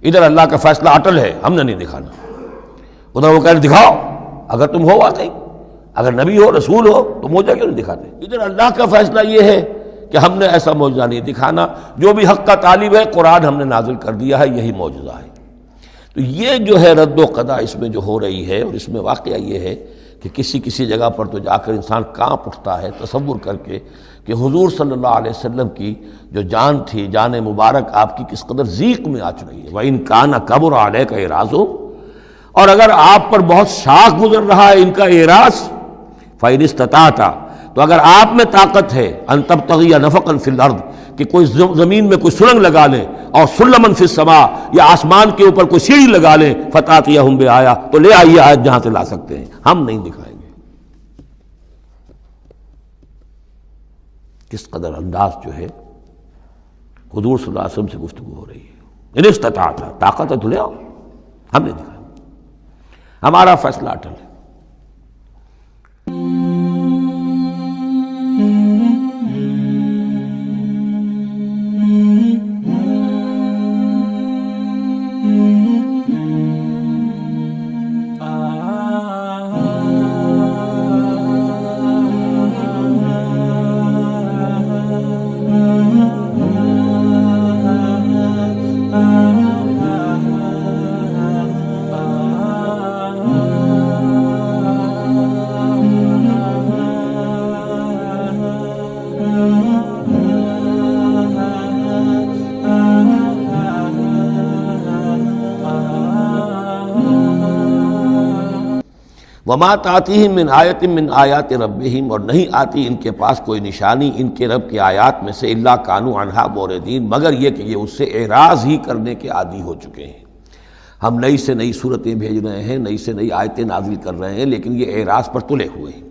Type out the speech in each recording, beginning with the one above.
ادھر اللہ کا فیصلہ اٹل ہے، ہم نے نہیں دکھانا، ادھر وہ کہہ رہے دکھاؤ، اگر تم ہو واقعی، اگر نبی ہو رسول ہو تو معجزہ کیوں نہیں دکھاتے؟ ادھر اللہ کا فیصلہ یہ ہے کہ ہم نے ایسا معجزہ نہیں دکھانا، جو بھی حق کا طالب ہے قرآن ہم نے نازل کر دیا ہے، یہی معجزہ ہے۔ تو یہ جو ہے رد و قضا اس میں جو ہو رہی ہے، اور اس میں واقعہ یہ ہے کہ کسی جگہ پر تو جا کر انسان کانپ اٹھتا ہے تصور کر کے کہ حضور صلی اللہ علیہ وسلم کی جو جان تھی، جان مبارک آپ کی کس قدر ضیق میں آ چکی ہے۔ وَإِن كَانَ كَبُرَ عَلَيْكَ إِعْرَاضُهُ، اور اگر آپ پر بہت شاخ گزر رہا ہے ان کا اعراض، فَإِنِ اسْتَطَعْتَ، تو اگر آپ میں طاقت ہے ان تبتغی نفقا فی الارض، کہ کوئی زمین میں کوئی سرنگ لگا لیں، اور سلما فی السماء، یا آسمان کے اوپر کوئی سیڑھی لگا لیں، فتاتیہم بآیہ، تو لے آئیے آیت جہاں سے لا سکتے ہیں، ہم نہیں دکھائیں گے۔ کس قدر انداز جو ہے حضور صلی اللہ علیہ وسلم سے گفتگو ہو رہی ہے۔ ان استطاعت، طاقت ہے تو لے آؤ، ہم نہیں دکھائیں گے، ہمارا فیصلہ اٹل ہے۔ وما تاتیہم من آیت من آیات ربہم، اور نہیں آتی ان کے پاس کوئی نشانی ان کے رب کی آیات میں سے، الا کانوا عنہا معرضین، مگر یہ کہ یہ اس سے اعراض ہی کرنے کے عادی ہو چکے ہیں۔ ہم نئی سے نئی صورتیں بھیج رہے ہیں، نئی سے نئی آیتیں نازل کر رہے ہیں، لیکن یہ اعراض پر تلے ہوئے ہیں۔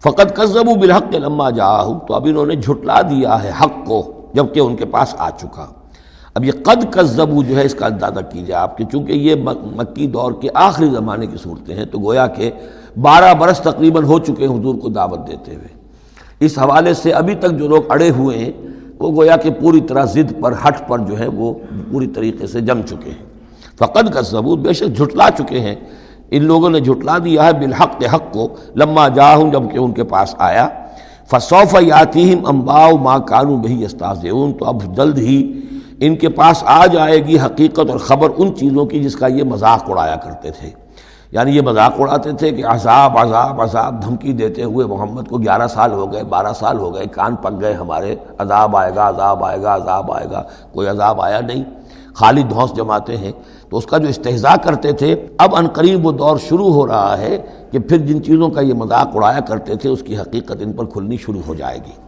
فقد کذبوا بالحق لما جاءہم، تو اب انہوں نے جھٹلا دیا ہے حق کو جبکہ ان کے پاس آ چکا۔ اب یہ قد کذبوا جو ہے اس کا اندازہ کیجئے آپ، کہ چونکہ یہ مکی دور کے آخری زمانے کی صورتیں ہیں، تو گویا کہ 12 برس تقریباً ہو چکے ہیں حضور کو دعوت دیتے ہوئے۔ اس حوالے سے ابھی تک جو لوگ اڑے ہوئے ہیں وہ گویا کہ پوری طرح ضد پر، ہٹ پر جو ہے وہ پوری طریقے سے جم چکے ہیں۔ فقد کذبوا، بے شک جھٹلا چکے ہیں، ان لوگوں نے جھٹلا دیا ہے بالحق، حق کو، لما جاءہم، جب کہ ان کے پاس آیا، فسوف یاتیہم انباء ما کانوا بہ یستہزئون، تو اب جلد ہی ان کے پاس آ جائے گی حقیقت اور خبر ان چیزوں کی جس کا یہ مذاق اڑایا کرتے تھے۔ یعنی یہ مذاق اڑاتے تھے کہ عذاب عذاب عذاب، دھمکی دیتے ہوئے محمد کو 11 سال ہو گئے، 12 سال ہو گئے، کان پک گئے ہمارے، عذاب آئے گا عذاب آئے گا عذاب آئے گا، کوئی عذاب آیا نہیں، خالی دھونس جماتے ہیں۔ تو اس کا جو استہزاء کرتے تھے، اب عنقریب وہ دور شروع ہو رہا ہے کہ پھر جن چیزوں کا یہ مذاق اڑایا کرتے تھے اس کی حقیقت ان پر کھلنی شروع ہو جائے گی۔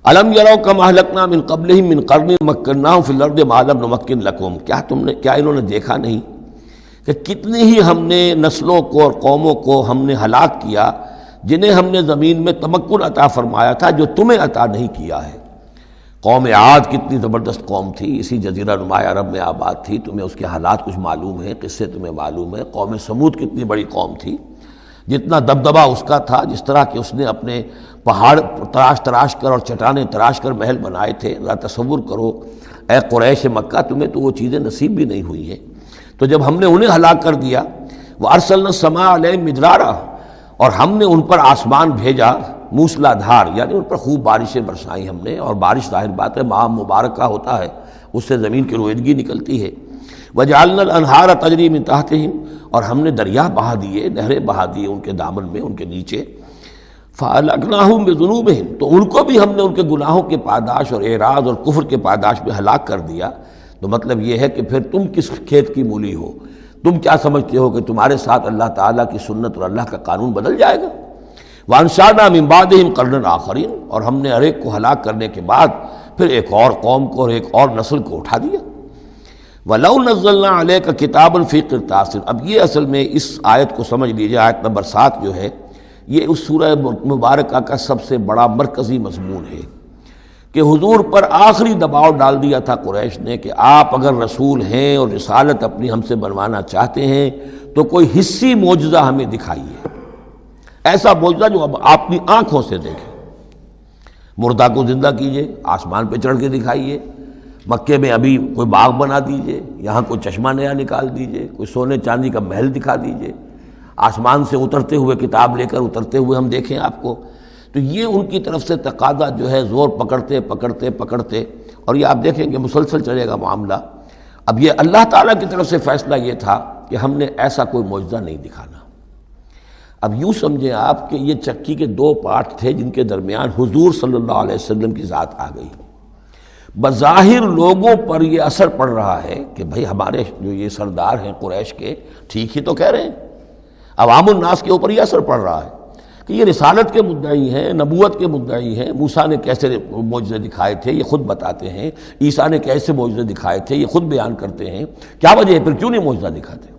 الم یروا کم اہلکنا من قبلہم من قرن مکناہم فی الارض ما لم نمکن لکم، کیا انہوں نے دیکھا نہیں کہ کتنی ہی ہم نے نسلوں کو اور قوموں کو ہم نے ہلاک کیا جنہیں ہم نے زمین میں تمکن عطا فرمایا تھا، جو تمہیں عطا نہیں کیا ہے۔ قوم عاد کتنی زبردست قوم تھی، اسی جزیرہ نماء عرب میں آباد تھی، تمہیں اس کے حالات کچھ معلوم ہیں، قصے تمہیں معلوم ہیں۔ قوم سمود کتنی بڑی قوم تھی، جتنا دبدبہ اس کا تھا، جس طرح کہ اس نے اپنے پہاڑ تراش کر اور چٹانیں تراش کر محل بنائے تھے، ذرا تصور کرو اے قریش مکہ، تمہیں تو وہ چیزیں نصیب بھی نہیں ہوئی ہیں۔ تو جب ہم نے انہیں ہلاک کر دیا، وَأَرْسَلْنَا السَّمَاءَ عَلَيْهِمْ مِدْرَارًا، اور ہم نے ان پر آسمان بھیجا موسلا دھار، یعنی ان پر خوب بارشیں برسائیں ہم نے، اور بارش ظاہر بات ہے ماہ مبارک کا ہوتا ہے، اس سے زمین کی رویدگی نکلتی ہے۔ وَجَعَلْنَا الْأَنْهَارَ تَجْرِي مِن تَحْتِهِمْ، اور ہم نے دریا بہا دیے، نہریں بہا دیے ان کے دامن میں، ان کے نیچے۔ فَأَهْلَكْنَاهُمْ بِذُنُوبِهِمْ، تو ان کو بھی ہم نے ان کے گناہوں کے پاداش اور اعراض اور کفر کے پاداش میں ہلاک کر دیا۔ تو مطلب یہ ہے کہ پھر تم کس کھیت کی مولی ہو، تم کیا سمجھتے ہو کہ تمہارے ساتھ اللہ تعالیٰ کی سنت اور اللہ کا قانون بدل جائے گا؟ وَأَنشَأْنَا مِن بَعْدِهِمْ قَرْنًا آخَرِينَ، اور ہم نے ہر ایک کو ہلاک کرنے کے بعد پھر ایک اور قوم کو اور ایک اور نسل کو اٹھا دیا۔ وَلَوْ نَزَّلْنَا عَلَيْكَ كِتَابًا فِي قِرْطَاسٍ، اب یہ اصل میں اس آیت کو سمجھ لیجیے، آیت نمبر 7 جو ہے یہ اس سورہ مبارکہ کا سب سے بڑا مرکزی مضمون ہے کہ حضور پر آخری دباؤ ڈال دیا تھا قریش نے کہ آپ اگر رسول ہیں اور رسالت اپنی ہم سے بنوانا چاہتے ہیں تو کوئی حصی معجزہ ہمیں دکھائیے، ایسا معجزہ جو اب اپنی آنکھوں سے دیکھیں، مردہ کو زندہ کیجئے، آسمان پہ چڑھ کے دکھائیے، مکے میں ابھی کوئی باغ بنا دیجئے، یہاں کوئی چشمہ نیا نکال دیجئے، کوئی سونے چاندی کا محل دکھا دیجئے، آسمان سے اترتے ہوئے کتاب لے کر اترتے ہوئے ہم دیکھیں آپ کو۔ تو یہ ان کی طرف سے تقاضا جو ہے زور پکڑتے پکڑتے پکڑتے، اور یہ آپ دیکھیں کہ مسلسل چلے گا معاملہ۔ اب یہ اللہ تعالیٰ کی طرف سے فیصلہ یہ تھا کہ ہم نے ایسا کوئی معجزہ نہیں دکھانا۔ اب یوں سمجھیں آپ کہ یہ چکی کے دو پارٹ تھے جن کے درمیان حضور صلی اللہ علیہ وسلم کی ذات آ گئی۔ بظاہر لوگوں پر یہ اثر پڑ رہا ہے کہ بھئی ہمارے جو یہ سردار ہیں قریش کے ٹھیک ہی تو کہہ رہے ہیں، عوام الناس کے اوپر یہ اثر پڑ رہا ہے کہ یہ رسالت کے مدعی ہیں، نبوت کے مدعی ہیں۔ موسیٰ نے کیسے معجزے دکھائے تھے یہ خود بتاتے ہیں، عیسیٰ نے کیسے معجزے دکھائے تھے یہ خود بیان کرتے ہیں، کیا وجہ ہے پھر کیوں نہیں معجزہ دکھاتے؟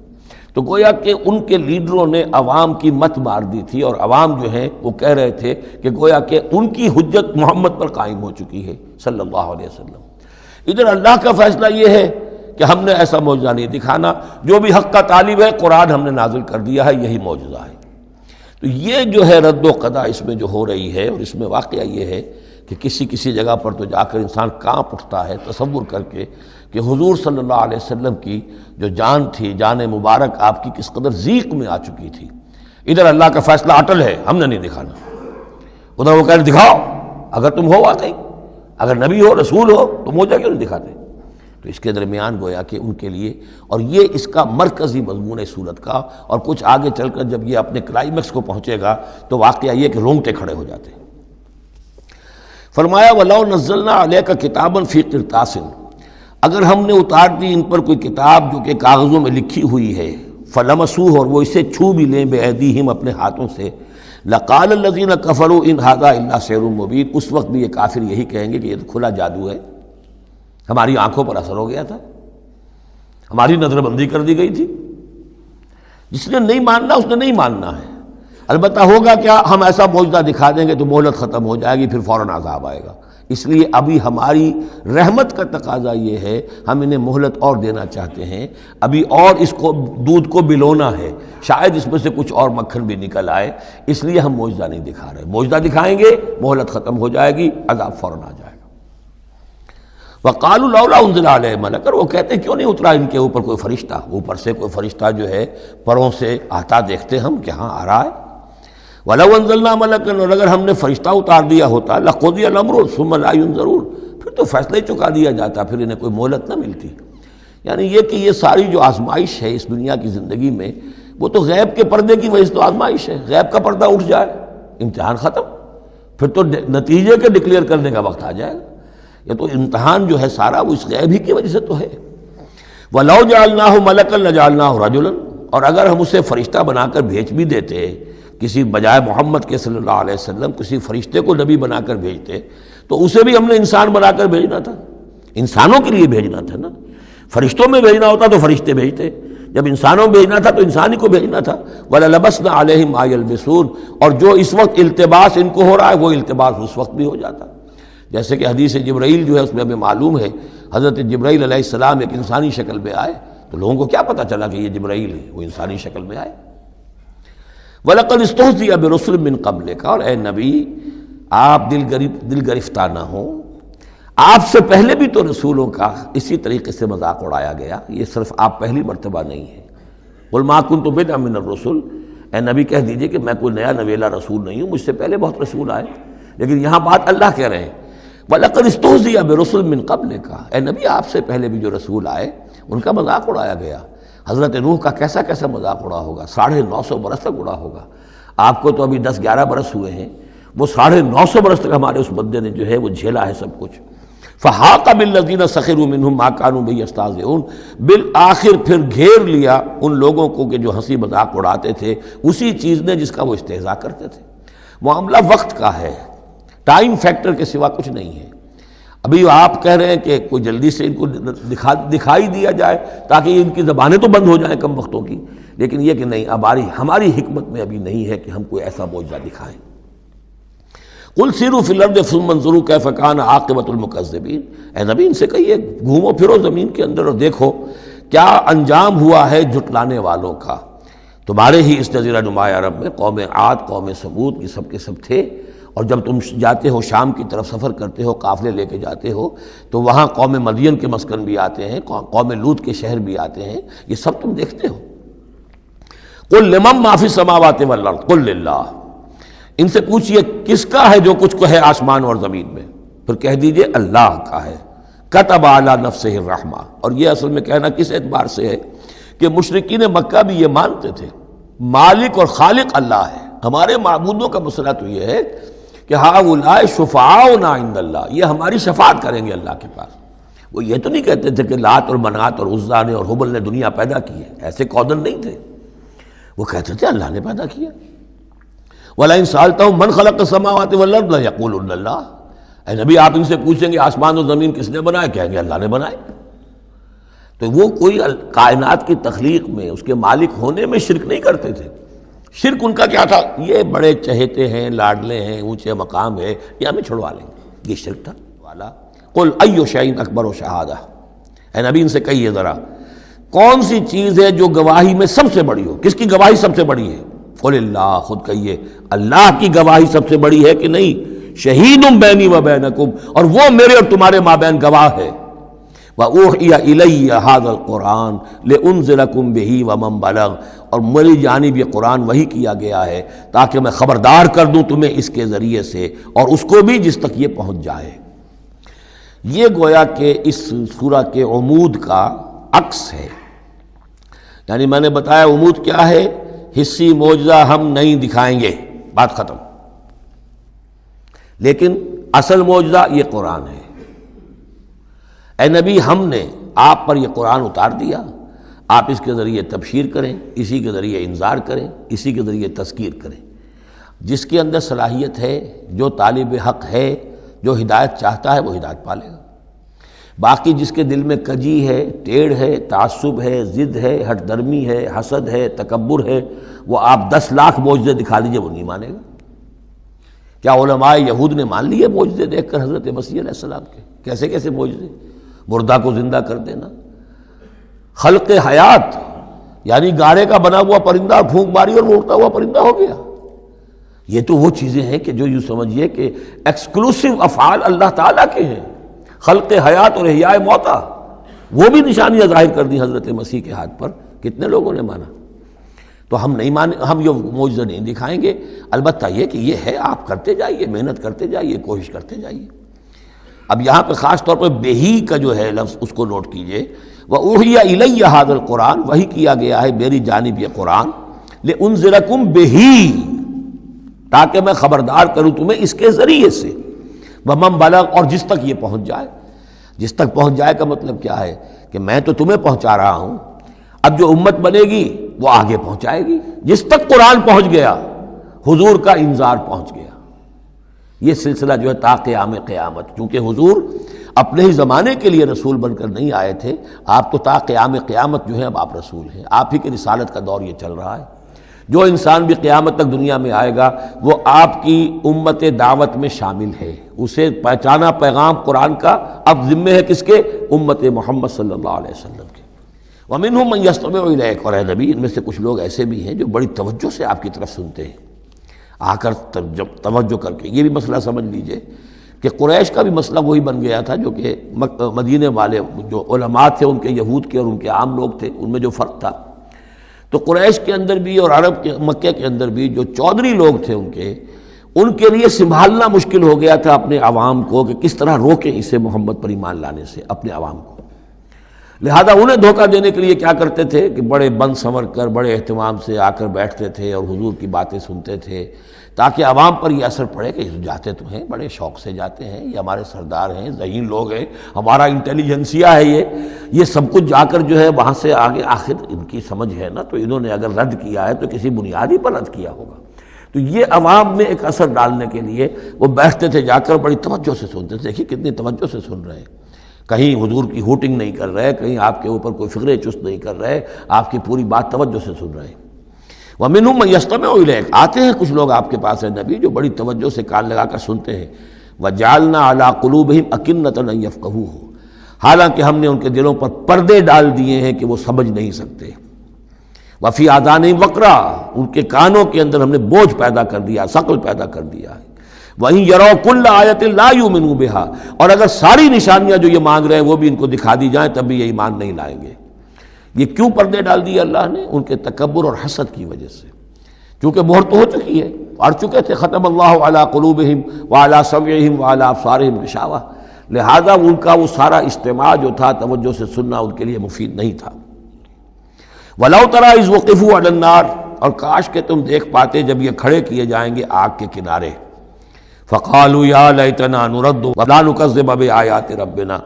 تو گویا کہ ان کے لیڈروں نے عوام کی مت مار دی تھی، اور عوام جو ہیں وہ کہہ رہے تھے کہ گویا کہ ان کی حجت محمد پر قائم ہو چکی ہے صلی اللہ علیہ وسلم۔ ادھر اللہ کا فیصلہ یہ ہے کہ ہم نے ایسا معجزہ نہیں دکھانا، جو بھی حق کا طالب ہے قرآن ہم نے نازل کر دیا ہے، یہی معجزہ ہے۔ تو یہ جو ہے رد و قضا اس میں جو ہو رہی ہے، اور اس میں واقعہ یہ ہے کہ کسی جگہ پر تو جا کر انسان کانپ اٹھتا ہے تصور کر کے کہ حضور صلی اللہ علیہ وسلم کی جو جان تھی، جان مبارک آپ کی کس قدر ضیق میں آ چکی تھی۔ ادھر اللہ کا فیصلہ اٹل ہے، ہم نے نہیں دکھانا، ادھر وہ کہہ رہے دکھاؤ، اگر تم ہو واقعی، اگر نبی ہو رسول ہو تو معجزہ کیوں نہیں دکھاتے؟ تو اس کے درمیان گویا کہ ان کے لیے، اور یہ اس کا مرکزی مضمون ہے صورت کا، اور کچھ آگے چل کر جب یہ اپنے کلائمیکس کو پہنچے گا تو واقعہ یہ کہ رونگٹے کھڑے ہو جاتے ہیں۔ فرمایا وَلَوْ نَزَّلْنَا عَلَيْكَ كِتَابًا فِي قِرْطَاسٍ، اگر ہم نے اتار دی ان پر کوئی کتاب جو کہ کاغذوں میں لکھی ہوئی ہے، فَلَمَسُوهُ، اور وہ اسے چھو بھی لیں بِأَيْدِيهِمْ اپنے ہاتھوں سے، لَقَالَ الَّذِينَ كَفَرُوا إِنْ هَذَا إِلَّا سِحْرٌ مُبِينٌ، اس وقت بھی یہ کافر یہی کہیں گے کہ یہ تو کھلا جادو ہے، ہماری آنکھوں پر اثر ہو گیا تھا، ہماری نظر بندی کر دی گئی تھی۔ جس نے نہیں ماننا اس نے نہیں ماننا ہے، البتہ ہوگا کیا، ہم ایسا معجزہ دکھا دیں گے تو مہلت ختم ہو جائے گی، پھر فوراً عذاب آئے گا۔ اس لیے ابھی ہماری رحمت کا تقاضا یہ ہے، ہم انہیں مہلت اور دینا چاہتے ہیں، ابھی اور اس کو دودھ کو بلونا ہے، شاید اس میں سے کچھ اور مکھن بھی نکل آئے، اس لیے ہم معجزہ نہیں دکھا رہے۔ معجزہ دکھائیں گے مہلت ختم ہو جائے گی، عذاب فوراً آ جائے گا۔ وَقَالُوا لَوْلَا أُنزِلَ عَلَيْهِ مَلَكٌ، اور وہ کہتے ہیں کیوں نہیں اترا ان کے اوپر کوئی فرشتہ، اوپر سے کوئی فرشتہ جو ہے پروں سے آتا دیکھتے ہم کہ ہاں آ رہا ہے۔ وَلَوْ أَنزَلْنَا مَلَكًا، اور اگر ہم نے فرشتہ اتار دیا ہوتا، لَقُضِيَ الْأَمْرُ ثُمَّ لَا يُنظَرُونَ، پھر تو فیصلہ ہی چکا دیا جاتا، پھر انہیں کوئی مہلت نہ ملتی۔ یعنی یہ کہ یہ ساری جو آزمائش ہے اس دنیا کی زندگی میں، وہ تو غیب کے پردے کی وجہ سے تو آزمائش ہے، غیب کا پردہ اٹھ جائے امتحان ختم، پھر تو نتیجے کے ڈکلیئر کرنے کا وقت آ جائے گا۔ یہ تو امتحان جو ہے سارا وہ اس غیب ہی کی وجہ سے تو ہے۔ وَلَوْ جَعَلْنَاهُ مَلَكًا لَجَعَلْنَاهُ رَجُلًا، اور اگر ہم اسے فرشتہ بنا کر بھیج بھی دیتے، کسی بجائے محمد کے صلی اللہ علیہ وسلم کسی فرشتے کو نبی بنا کر بھیجتے، تو اسے بھی ہم نے انسان بنا کر بھیجنا تھا، انسانوں کے لیے بھیجنا تھا نا۔ فرشتوں میں بھیجنا ہوتا تو فرشتے بھیجتے، جب انسانوں میں بھیجنا تھا تو انسانی کو بھیجنا تھا۔ وَلَلَبَسْنَا عَلَيْهِمْ مَا يَلْبِسُونَ، اور جو اس وقت التباس ان کو ہو رہا ہے وہ التباس اس وقت بھی ہو جاتا۔ جیسے کہ حدیث جبرائیل جو ہے اس میں ہمیں معلوم ہے، حضرت جبرائیل علیہ السلام ایک انسانی شکل میں آئے تو لوگوں کو کیا پتہ چلا کہ یہ جبرائیل ہے، وہ انسانی شکل میں آئے۔ وَلَقَدِ اسْتُهْزِئَ بِرُسُلٍ مِّن قَبْلِكَ، اور اے نبی آپ دل گرفتہ نہ ہوں، آپ سے پہلے بھی تو رسولوں کا اسی طریقے سے مذاق اڑایا گیا، یہ صرف آپ پہلی مرتبہ نہیں ہے۔ قُلْ مَا كُنْتُ بِدْعًا مِّنَ الرُّسُلِ، اے نبی کہہ دیجئے کہ میں کوئی نیا نویلا رسول نہیں ہوں، مجھ سے پہلے بہت رسول آئے، لیکن یہاں بات اللہ کہہ رہے ہیں وَلَقَدِ اسْتُهْزِئَ بِرُسُلٍ مِّن قَبْلِكَ، اے نبی آپ سے پہلے بھی جو رسول آئے ان کا مذاق اڑایا گیا۔ حضرت نوح کا کیسا کیسا مذاق اڑا ہوگا، 950 برس تک اڑا ہوگا۔ آپ کو تو ابھی 10-11 برس ہوئے ہیں، وہ 950 برس تک ہمارے اس بندے نے جو ہے وہ جھیلا ہے سب کچھ۔ فَحَاقَ بِالَّذِينَ سَخِرُوا مِنْهُمْ مَا كَانُوا بِهِ يَسْتَهْزِئُونَ، بالآخر پھر گھیر لیا ان لوگوں کو کہ جو ہنسی مذاق اڑاتے تھے اسی چیز نے جس کا وہ استہزاء کرتے تھے۔ معاملہ وقت کا ہے، ٹائم فیکٹر کے سوا کچھ نہیں ہے۔ ابھی آپ کہہ رہے ہیں کہ کوئی جلدی سے ان کو دکھائی دیا جائے تاکہ ان کی زبانیں تو بند ہو جائیں کم وقتوں کی، لیکن یہ کہ نہیں، اب ہماری حکمت میں ابھی نہیں ہے کہ ہم کوئی ایسا معجزہ دکھائیں۔ قُلْ سِیرُوا فِی الْأَرْضِ ثُمَّ انظُرُوا کیف کان عاقبۃ المکذبین، اے نبی ان سے کہیے گھومو پھرو زمین کے اندر اور دیکھو کیا انجام ہوا ہے جھٹلانے والوں کا۔ تمہارے ہی اس جزیرہ نما عرب میں قوم عاد، قوم ثمود، یہ سب کے سب تھے، اور جب تم جاتے ہو شام کی طرف سفر کرتے ہو، قافلے لے کے جاتے ہو، تو وہاں قوم مدین کے مسکن بھی آتے ہیں، قوم لوط کے شہر بھی آتے ہیں، یہ سب تم دیکھتے ہو۔ قل لمن ما فی السماوات والارض قل للہ، ان سے پوچھئے کس کا ہے جو کچھ کو ہے آسمان اور زمین میں، پھر کہہ دیجئے اللہ کا ہے۔ کتب علی نفسہ الرحمہ، اور یہ اصل میں کہنا کس اعتبار سے ہے کہ مشرکین مکہ بھی یہ مانتے تھے مالک اور خالق اللہ ہے۔ ہمارے معبودوں کا مسئلہ تو یہ ہے کہ ہؤلاء شفعاؤنا عند اللہ، یہ ہماری شفاعت کریں گے اللہ کے پاس۔ وہ یہ تو نہیں کہتے تھے کہ لات اور منات اور عزا نے اور حبل نے دنیا پیدا کی ہے، ایسے قودن نہیں تھے، وہ کہتے تھے اللہ نے پیدا کیا۔ وَلَئِن سَأَلْتَهُم مَّنْ خَلَقَ السَّمَاوَاتِ وَالْأَرْضَ لَيَقُولُنَّ اللَّهُ، اے نبی آپ ان سے پوچھیں گے آسمان اور زمین کس نے بنائے، کہیں گے اللہ نے بنائے۔ تو وہ کوئی کائنات کی تخلیق میں اس کے مالک ہونے میں شرک نہیں کرتے تھے۔ شرک ان کا کیا تھا، یہ بڑے چہیتے ہیں، لاڈلے ہیں، اونچے مقام ہے، یہ ہمیں چھڑوا لیں گے، یہ شرک تھا والا۔ قل ای شیء اکبر شہادہ، اے نبی ان سے کہیے ذرا کون سی چیز ہے جو گواہی میں سب سے بڑی ہو، کس کی گواہی سب سے بڑی ہے؟ قل اللہ، خود کہیے اللہ کی گواہی سب سے بڑی ہے کہ نہیں؟ شہید بینی و بینکم، اور وہ میرے اور تمہارے مابین گواہ ہے۔ وَأُوحِيَ إِلَيَّ هَذَا الْقُرْآنُ لِأُنذِرَكُم بِهِ وَمَن بَلَغَ، اور میری جانب یہ قرآن وحی کیا گیا ہے تاکہ میں خبردار کر دوں تمہیں اس کے ذریعے سے اور اس کو بھی جس تک یہ پہنچ جائے۔ یہ گویا کہ اس سورہ کے عمود کا عکس ہے، یعنی میں نے بتایا عمود کیا ہے، حصی معجزہ ہم نہیں دکھائیں گے، بات ختم، لیکن اصل معجزہ یہ قرآن ہے۔ اے نبی ہم نے آپ پر یہ قرآن اتار دیا، آپ اس کے ذریعے تبشیر کریں، اسی کے ذریعے انذار کریں، اسی کے ذریعے تذکیر کریں۔ جس کے اندر صلاحیت ہے، جو طالب حق ہے، جو ہدایت چاہتا ہے وہ ہدایت پالے گا۔ باقی جس کے دل میں کجی ہے، ٹیڑھ ہے، تعصب ہے، ضد ہے، ہٹ درمی ہے، حسد ہے، تکبر ہے، وہ آپ 10 لاکھ معجزے دکھا دیجئے وہ نہیں مانے گا۔ کیا علماء یہود نے مان لیے معجزے دیکھ کر حضرت مسیح علیہ السلام کے؟ کیسے کیسے معجزے، مردہ کو زندہ کر دینا، خلق حیات، یعنی گاڑے کا بنا ہوا پرندہ پھونک ماری اور وہ اڑتا ہوا پرندہ ہو گیا۔ یہ تو وہ چیزیں ہیں کہ جو یوں سمجھیے کہ ایکسکلوسیو افعال اللہ تعالیٰ کے ہیں، خلق حیات اور احیاء موتا، وہ بھی نشانیاں ظاہر کر دی حضرت مسیح کے ہاتھ پر، کتنے لوگوں نے مانا؟ تو ہم نہیں مانے، ہم یہ معجزہ نہیں دکھائیں گے، البتہ یہ کہ یہ ہے، آپ کرتے جائیے، محنت کرتے جائیے، کوشش کرتے جائیے۔ اب یہاں پہ خاص طور پہ بہی کا جو ہے لفظ اس کو نوٹ کیجئے، وَأُوحِيَ إِلَيَّ هَذَا الْقُرْآنُ، وحی کیا گیا ہے میری جانب یہ قرآن، لِأُنذِرَكُم بِهِ، تاکہ میں خبردار کروں تمہیں اس کے ذریعے سے، وَمَن بَلَغَ، اور جس تک یہ پہنچ جائے۔ جس تک پہنچ جائے کا مطلب کیا ہے کہ میں تو تمہیں پہنچا رہا ہوں، اب جو امت بنے گی وہ آگے پہنچائے گی۔ جس تک قرآن پہنچ گیا حضور کا انذار پہنچ گیا۔ یہ سلسلہ جو ہے تا قیام قیامت، چونکہ حضور اپنے ہی زمانے کے لیے رسول بن کر نہیں آئے تھے، آپ تو تا قیام قیامت جو ہے اب آپ رسول ہیں، آپ ہی کی رسالت کا دور یہ چل رہا ہے۔ جو انسان بھی قیامت تک دنیا میں آئے گا وہ آپ کی امت دعوت میں شامل ہے، اسے پہچانا پیغام قرآن کا اب ذمہ ہے کس کے؟ امت محمد صلی اللہ علیہ وسلم کے۔ وَمِنْهُم مَّن يَسْتَمِعُ إِلَيْكَ، اور اے نبی ان میں سے کچھ لوگ ایسے بھی ہیں جو بڑی توجہ سے آپ کی طرف سنتے ہیں، آ کر توجہ کر کے۔ یہ بھی مسئلہ سمجھ لیجئے کہ قریش کا بھی مسئلہ وہی بن گیا تھا جو کہ مدینے والے جو علماء تھے ان کے، یہود کے اور ان کے عام لوگ تھے، ان میں جو فرق تھا۔ تو قریش کے اندر بھی اور عرب کے مکہ کے اندر بھی جو چودھری لوگ تھے ان کے لیے سنبھالنا مشکل ہو گیا تھا اپنے عوام کو کہ کس طرح روکیں اسے محمد پر ایمان لانے سے اپنے عوام کو۔ لہذا انہیں دھوکہ دینے کے لیے کیا کرتے تھے کہ بڑے بند سنور کر بڑے اہتمام سے آ کر بیٹھتے تھے اور حضور کی باتیں سنتے تھے، تاکہ عوام پر یہ اثر پڑے کہ جاتے تو ہیں، بڑے شوق سے جاتے ہیں، یہ ہمارے سردار ہیں، ذہین لوگ ہیں، ہمارا انٹیلیجنسیا ہے، یہ سب کچھ جا کر جو ہے وہاں سے آگے، آخر ان کی سمجھ ہے نا، تو انہوں نے اگر رد کیا ہے تو کسی بنیادی پر رد کیا ہوگا۔ تو یہ عوام میں ایک اثر ڈالنے کے لیے وہ بیٹھتے تھے، جا کر بڑی توجہ سے سنتے تھے۔ دیکھیے کتنی توجہ سے سن رہے ہیں، کہیں حضور کی ہوٹنگ نہیں کر رہے، کہیں آپ کے اوپر کوئی فکر چست نہیں کر رہے، آپ کی پوری بات توجہ سے سن رہے ہیں۔ وَمِنْهُم مَّن يَسْتَمِعُ إِلَيْكَ، آتے ہیں کچھ لوگ آپ کے پاس ہیں نبی جو بڑی توجہ سے کان لگا کر سنتے ہیں۔ وَجَعَلْنَا عَلَىٰ قُلُوبِهِمْ أَكِنَّةً أَن يَفْقَهُوهُ، حالانکہ ہم نے ان کے دلوں پر پردے ڈال دیے ہیں کہ وہ سمجھ نہیں سکتے۔ وَفِي آذَانِهِمْ وَقْرًا، ان کے کانوں کے اندر ہم نے بوجھ پیدا کر دیا، ثقل پیدا کر دیا ہے۔ وَإِن يَرَوْا كُلَّ آيَةٍ لَا يُؤْمِنُوا بِهَا، اور اگر ساری نشانیاں جو یہ مانگ رہے ہیں وہ بھی ان کو دکھا دی جائیں تب بھی یہ ایمان نہیں لائیں گے۔ یہ کیوں پردے ڈال دیے اللہ نے؟ ان کے تکبر اور حسد کی وجہ سے، چونکہ مہر تو ہو چکی ہے، پڑ چکے تھے ختم اللہ علی قلوبہم وعلی سمعہم وعلی ابصارہم غشاوہ، لہذا ان کا وہ سارا اجتماع جو تھا توجہ سے سننا ان کے لیے مفید نہیں تھا۔ وَلَوْ تَرَىٰ إِذْ وُقِفُوا عَلَى النَّارِ، اور کاش کہ تم دیکھ پاتے جب یہ کھڑے کیے جائیں گے آگ کے کنارے، فَقَالُوا يَا لَيْتَنَا نُرَدُّ وَلَا نُكَذِّبَ بِآيَاتِ رَبِّنَا،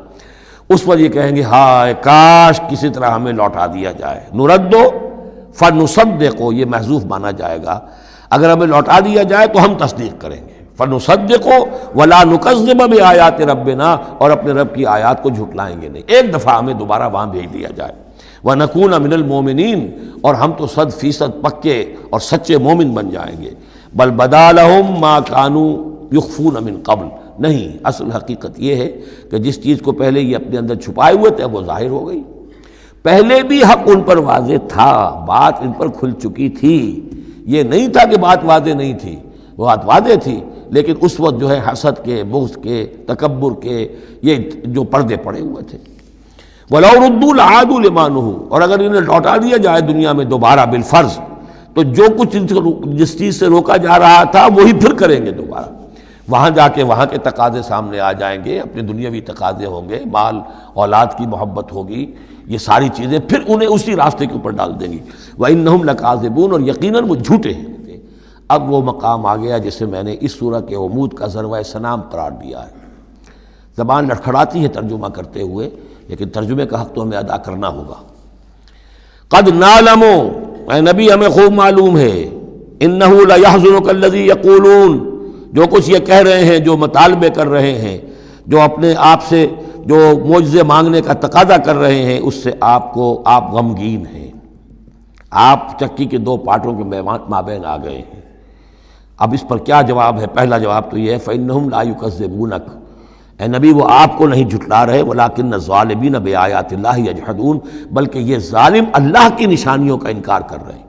اس وقت یہ کہیں گے ہائے کاش کسی طرح ہمیں لوٹا دیا جائے۔ نُرَدُّ فَنُصَدِّقُ، یہ محذوف مانا جائے گا، اگر ہمیں لوٹا دیا جائے تو ہم تصدیق کریں گے۔ فَنُصَدِّقُ وَلَا نُكَذِّبَ بِآيَاتِ رَبِّنَا، اور اپنے رب کی آیات کو جھٹلائیں گے نہیں، ایک دفعہ ہمیں دوبارہ وہاں بھیج دیا جائے۔ وَنَكُونَ مِنَ الْمُؤْمِنِينَ، اور ہم تو 100% پکے اور سچے مومن بن جائیں گے۔ بل بدا لَهُم مَا كَانُوا يُخْفُونَ مِن قبل، نہیں، اصل حقیقت یہ ہے کہ جس چیز کو پہلے یہ اپنے اندر چھپائے ہوئے تھے وہ ظاہر ہو گئی۔ پہلے بھی حق ان پر واضح تھا، بات ان پر کھل چکی تھی، یہ نہیں تھا کہ بات واضح نہیں تھی، وہ بات واضح تھی، لیکن اس وقت جو ہے حسد کے، بغض کے، تکبر کے یہ جو پردے پڑے ہوئے تھے۔ وَلَوْ رُدُّوا لَعَادُوا لِمَا نُهُوا، اور اگر انہیں لوٹا دیا جائے دنیا میں دوبارہ بالفرض تو جو کچھ جس چیز سے روکا جا رہا تھا وہی پھر کریں گے دوبارہ، وہاں جا کے وہاں کے تقاضے سامنے آ جائیں گے، اپنے دنیاوی تقاضے ہوں گے، مال اولاد کی محبت ہوگی، یہ ساری چیزیں پھر انہیں اسی راستے کے اوپر ڈال دیں گی۔ وَإِنَّهُمْ لَكَاذِبُونَ، اور یقیناً وہ جھوٹے ہیں۔ اب وہ مقام آ گیا جسے میں نے اس سورہ کے عمود کا ذروۂ سنام قرار دیا ہے۔ زبان لڑکھڑاتی ہے ترجمہ کرتے ہوئے، لیکن ترجمے کا حق تو ہمیں ادا کرنا ہوگا۔ قد نعلم، اے نبی ہمیں خوب معلوم ہے، انہ لیحزنک الذی یقولون، جو کچھ یہ کہہ رہے ہیں، جو مطالبے کر رہے ہیں، جو اپنے آپ سے جو معجزے مانگنے کا تقاضا کر رہے ہیں، اس سے آپ غمگین ہیں، آپ چکی کے دو پارٹوں کے مابین آ گئے ہیں۔ اب اس پر کیا جواب ہے؟ پہلا جواب تو یہ ہے فإنہم لا یکذبونک، اے نبی وہ آپ کو نہیں جھٹلا رہے، ولکن الظالمین بآیات اللہ یجحدون، بلکہ یہ ظالم اللہ کی نشانیوں کا انکار کر رہے ہیں،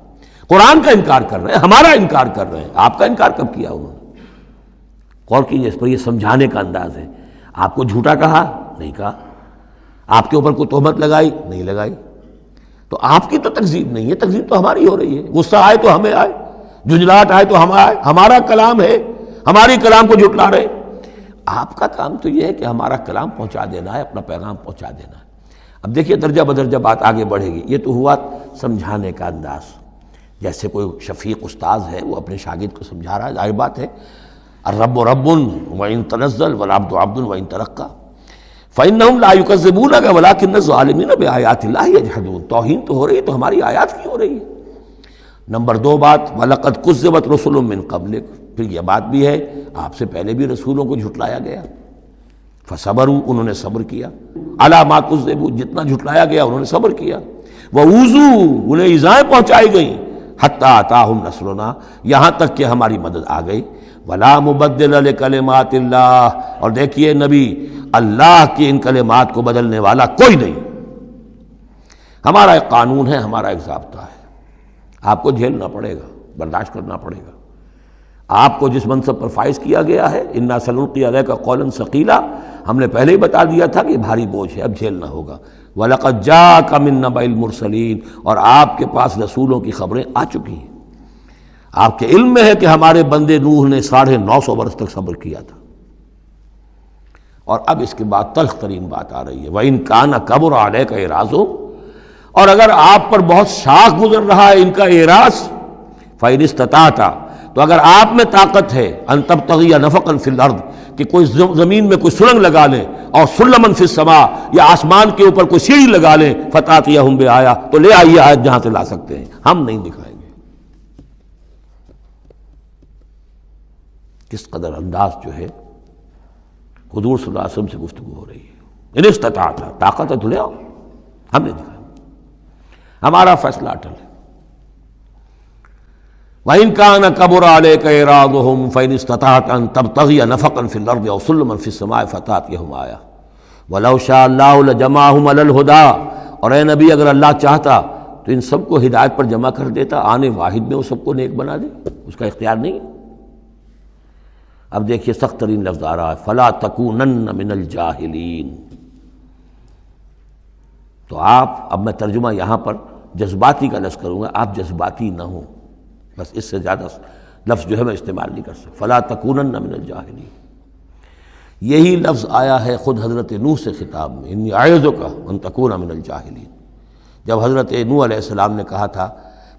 قرآن کا انکار کر رہے ہیں، ہمارا انکار کر رہے ہیں۔ آپ کا انکار کب کیا انہوں نے؟ غور کیجیے، اس پر یہ سمجھانے کا انداز ہے۔ آپ کو جھوٹا کہا؟ نہیں کہا۔ آپ کے اوپر کوئی تہمت لگائی؟ نہیں لگائی۔ تو آپ کی تو تکذیب نہیں ہے، تکذیب تو ہماری ہو رہی ہے۔ غصہ آئے تو ہمیں آئے، جھنجھلاہٹ آئے تو ہم آئے، ہمارا کلام ہے، ہماری کلام کو جھٹلا رہے۔ آپ کا کام تو یہ ہے کہ ہمارا کلام پہنچا دینا ہے، اپنا پیغام پہنچا دینا ہے۔ اب دیکھیے درجہ بدرجہ بات آگے بڑھے گی۔ یہ تو ہوا سمجھانے کا انداز، جیسے کوئی شفیق استاذ ہے وہ اپنے شاگرد کو سمجھا رہا ہے، ظاہر بات ہے الرب رب وإن تنزل والعبد عبد وإن ترقى فإنهم لا يكذبونك ولكن الظالمين بآيات الله يجحدون۔ توہین تو ہو رہی ہے، تو ہماری آیات کی ہو رہی ہے۔ نمبر دو بات وَلَقَدْ كُذِّبَتْ رُسُلٌ مِّن قَبْلِكَ، پھر یہ بات بھی ہے آپ سے پہلے بھی رسولوں کو جھٹلایا گیا، فَصَبَرُوا، انہوں نے صبر کیا، عَلَىٰ مَا كُذِّبُوا، جتنا جھٹلایا گیا انہوں نے صبر کیا، وَأُوذُوا، انہیں ایذائیں پہنچائی گئیں، حَتَّىٰ أَتَاهُمْ نَصْرُنَا، یہاں تک کہ ہماری مدد آ گئی، وَلَا مُبَدِّلَ لِكَلِمَاتِ اللَّهِ، اور دیکھیے نبی اللہ کی ان کلمات کو بدلنے والا کوئی نہیں۔ ہمارا ایک قانون ہے، ہمارا ایک ضابطہ ہے، آپ کو جھیلنا پڑے گا، برداشت کرنا پڑے گا۔ آپ کو جس منصب پر فائز کیا گیا ہے اِنَّا سَنُلْقِي عَلَيْكَ قَوْلًا ثَقِيلًا، ہم نے پہلے ہی بتا دیا تھا کہ یہ بھاری بوجھ ہے، اب جھیلنا ہوگا۔ وَلَقَدْ جَاءَكَ مِن نَّبَإِ الْمُرْسَلِينَ، اور آپ کے پاس رسولوں کی خبریں آ چکی ہیں۔ آپ کے علم میں ہے کہ ہمارے بندے نوح نے 950 برس تک صبر کیا تھا۔ اور اب اس کے بعد تلخ ترین بات آ رہی ہے، وَإِن كَانَ كَبُرَ عَلَيْكَ إِعْرَاضُهُمْ، اور اگر آپ پر بہت شاخ گزر رہا ہے ان کا اعراض، فَإِنِ اسْتَطَعْتَ، تو اگر آپ میں طاقت ہے، أَن تَبْتَغِيَ نَفَقًا فِي الْأَرْضِ، کہ کوئی زمین میں کوئی سرنگ لگا لیں، اور سُلَّمًا فِي السَّمَاءِ، یا آسمان کے اوپر کوئی سیڑھی لگا لیں، فَتَأْتِيَهُم بِآيَةٍ، تو لے آئیے آیت جہاں سے لا سکتے ہیں، ہم نہیں دکھائیں گے۔ کس قدر انداز جو ہے حضور صلی اللہ علیہ وسلم سے گفتگو ہو رہی ہے۔ ان استطاعت، طاقت ہے تو لے آؤ، ہم نے دکھایا، ہمارا فیصلہ اٹل ہے۔ وَإِن كَانَ كَبُرَ عَلَيْكَ إِعْرَاضُهُمْ فَإِنِ اسْتَطَعْتَ أَن تَبْتَغِيَ نَفَقًا فِي الْأَرْضِ أَوْ سُلَّمًا فِي السَّمَاءِ فَتَأْتِيَهُمْ آيَةٌ وَلَوْ شَاءَ اللَّهُ لَجَمَعَهُمْ عَلَى الْهُدَىٰ، اور اے نبی اگر اللہ چاہتا تو ان سب کو ہدایت پر جمع کر دیتا، آنے واحد میں وہ سب کو نیک بنا دے، اس کا اختیار نہیں ہے۔ اب دیکھیے سخت ترین لفظ آ رہا ہے، فلا تکونن من الجاہلین۔ تو آپ، اب میں ترجمہ یہاں پر جذباتی کا لفظ کروں گا، آپ جذباتی نہ ہوں، بس اس سے زیادہ لفظ جو ہے میں استعمال نہیں کر سکتا۔ فلا تکونن من الجاہلین، یہی لفظ آیا ہے خود حضرت نوح سے خطاب میں، انی اعوذک ان تکون من الجاہلین۔ جب حضرت نوح علیہ السلام نے کہا تھا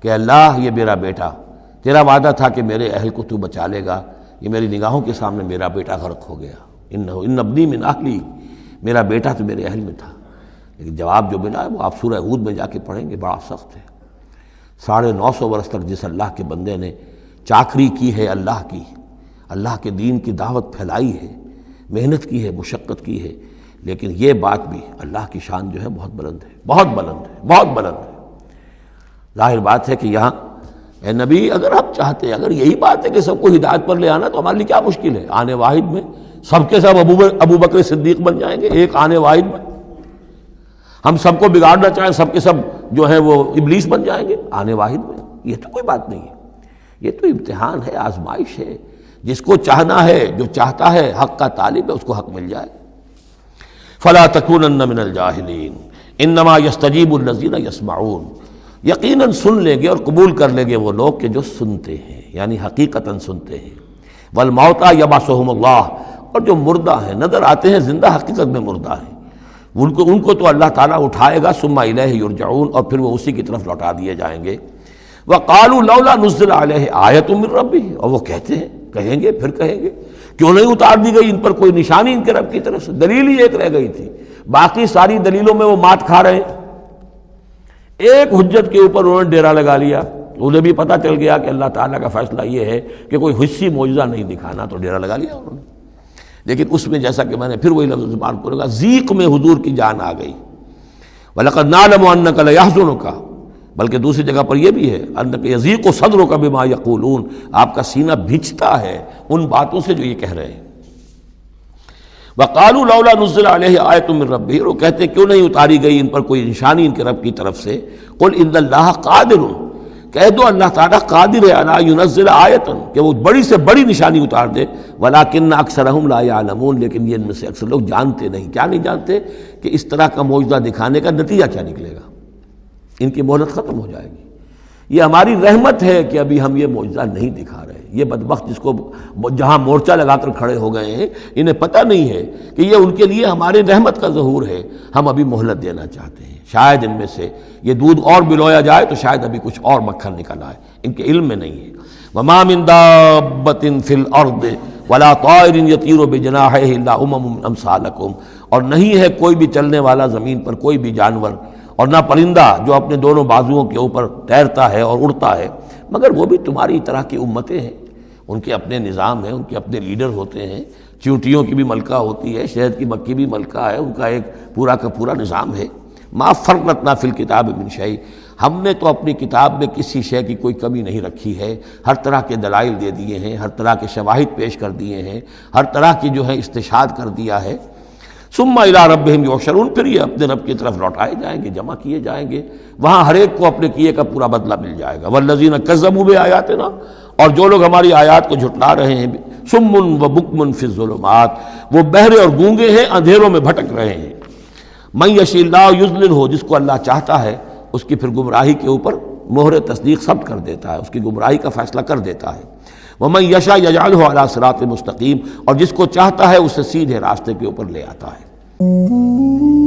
کہ اللہ یہ میرا بیٹا، تیرا وعدہ تھا کہ میرے اہل کو تو بچا لے گا، یہ میری نگاہوں کے سامنے میرا بیٹا غرق ہو گیا، ان ابنی من اہلی، میرا بیٹا تو میرے اہل میں تھا۔ لیکن جواب جو ملا ہے وہ آپ سورہ ہود میں جا کے پڑھیں گے، بڑا سخت ہے۔ 950 برس تک جس اللہ کے بندے نے چاکری کی ہے اللہ کی، اللہ کے دین کی دعوت پھیلائی ہے، محنت کی ہے، مشقت کی ہے، لیکن یہ بات بھی اللہ کی شان جو ہے بہت بلند ہے، بہت بلند ہے، بہت بلند ہے۔ ظاہر بات ہے کہ یہاں اے نبی، اگر ہم چاہتے ہیں، اگر یہی بات ہے کہ سب کو ہدایت پر لے آنا، تو ہمارے لیے کیا مشکل ہے؟ آنے واحد میں سب کے سب ابو بکر صدیق بن جائیں گے، ایک آنے واحد میں۔ ہم سب کو بگاڑنا چاہیں، سب کے سب جو ہیں وہ ابلیس بن جائیں گے آنے واحد میں۔ یہ تو کوئی بات نہیں ہے، یہ تو امتحان ہے، آزمائش ہے۔ جس کو چاہنا ہے، جو چاہتا ہے، حق کا طالب ہے، اس کو حق مل جائے۔ فلا تکونن من الجاہلین انما یستجیب الذین یسمعون، یقیناً سن لیں گے اور قبول کر لیں گے وہ لوگ کہ جو سنتے ہیں، یعنی حقیقتاً سنتے ہیں۔ والموتیٰ یبعثہم اللہ، اور جو مردہ ہیں، نظر آتے ہیں زندہ، حقیقت میں مردہ ہیں، ان کو تو اللہ تعالیٰ اٹھائے گا، ثم الیہ یرجعون، اور پھر وہ اسی کی طرف لوٹا دیے جائیں گے۔ وقالوا لولا نزل علیہ آیۃ من ربہ، اور وہ کہتے ہیں، کہیں گے، پھر کہیں گے، کیوں نہیں اتار دی گئی ان پر کوئی نشانی ان کے رب کی طرف سے؟ دلیل ہی ایک رہ گئی تھی، باقی ساری دلیلوں میں وہ مات کھا رہے ہیں۔ ایک حجت کے اوپر انہوں نے ڈیرا لگا لیا، انہیں بھی پتہ چل گیا کہ اللہ تعالیٰ کا فیصلہ یہ ہے کہ کوئی حسی معجزہ نہیں دکھانا، تو ڈیرا لگا لیا انہوں نے۔ لیکن اس میں جیسا کہ میں نے پھر وہی لفظ استعمال کروں گا، ذیق میں حضور کی جان آ گئی۔ وَلَقَدْ نَعْلَمُ أَنَّكَ لَيَحْزُنُكَ، بلکہ دوسری جگہ پر یہ بھی ہے، أَنَّكَ يَضِيقُ صَدْرُكَ بِمَا يَقُولُونَ، آپ کا سینہ بھجتا ہے ان باتوں سے جو یہ کہہ رہے ہیں۔ وَقَالُوا لَوْلَا نُزِّلَ عَلَيْهِ آیَةٌ مِّن رَبِّهِ، وہ کہتے ہیں کیوں نہیں اتاری گئی ان پر کوئی نشانی ان کے رب کی طرف سے۔ قُلْ إِنَّ اللَّهَ قَادِرٌ، کہہ دو اللہ تعالیٰ قادر ہے علی ينزل آیۃ، کہ وہ بڑی سے بڑی نشانی اتار دے، ولیکن اکثرہم لا یعلمون، لیکن یہ ان میں سے اکثر لوگ جانتے نہیں۔ کیا نہیں جانتے؟ کہ اس طرح کا معجزہ دکھانے کا نتیجہ کیا نکلے گا، ان کی مہلت ختم ہو جائے گی۔ یہ ہماری رحمت ہے کہ ابھی ہم یہ معجزہ نہیں دکھا رہے۔ یہ بدبخت جس کو جہاں مورچہ لگا کر کھڑے ہو گئے ہیں، انہیں پتہ نہیں ہے کہ یہ ان کے لیے ہمارے رحمت کا ظہور ہے، ہم ابھی مہلت دینا چاہتے ہیں۔ شاید ان میں سے یہ دودھ اور بلویا جائے تو شاید ابھی کچھ اور مکھن نکل آئے، ان کے علم میں نہیں ہے۔ وَمَا مِن دَابَّةٍ فِي الْأَرْضِ وَلَا طَائِرٍ يَطِيرُ بِجَنَاحَيْهِ إِلَّا أُمَمٌ أَمْثَالُكُمْ، اور نہیں ہے کوئی بھی چلنے والا زمین پر، کوئی بھی جانور، اور نہ پرندہ جو اپنے دونوں بازوؤں کے اوپر تیرتا ہے اور اڑتا ہے، مگر وہ بھی تمہاری طرح کی امتیں ہیں، ان کے اپنے نظام ہیں، ان کے اپنے لیڈر ہوتے ہیں۔ چیونٹیوں کی بھی ملکہ ہوتی ہے، شہد کی مکھی بھی ملکہ ہے، ان کا ایک پورا کا پورا نظام ہے۔ ما فرطنا فی الکتاب من شیء، ہم نے تو اپنی کتاب میں کسی شے کی کوئی کمی نہیں رکھی ہے، ہر طرح کے دلائل دے دیے ہیں، ہر طرح کے شواہد پیش کر دیے ہیں، ہر طرح کی جو ہے استشہاد کر دیا ہے۔ ثم الی ربہم یحشرون، پھر یہ اپنے رب کی طرف لوٹائے جائیں گے، جمع کیے جائیں گے، وہاں ہر ایک کو اپنے کیے کا پورا بدلہ مل جائے گا۔ والذین کذبوا بآیاتنا، اور جو لوگ ہماری آیات کو جھٹلا رہے ہیں، صم و بکم فی الظلمات، وہ بہرے اور گونگے ہیں، اندھیروں میں بھٹک رہے ہیں۔ من یشاء اللہ یضللہ، جس کو اللہ چاہتا ہے اس کی پھر گمراہی کے اوپر مہر تصدیق ثبت کر دیتا ہے، اس کی گمراہی کا فیصلہ کر دیتا ہے۔ ومن یشاء یجعلہ علی صراط مستقیم، اور جس کو چاہتا ہے اسے سیدھے راستے کے اوپر لے آتا ہے۔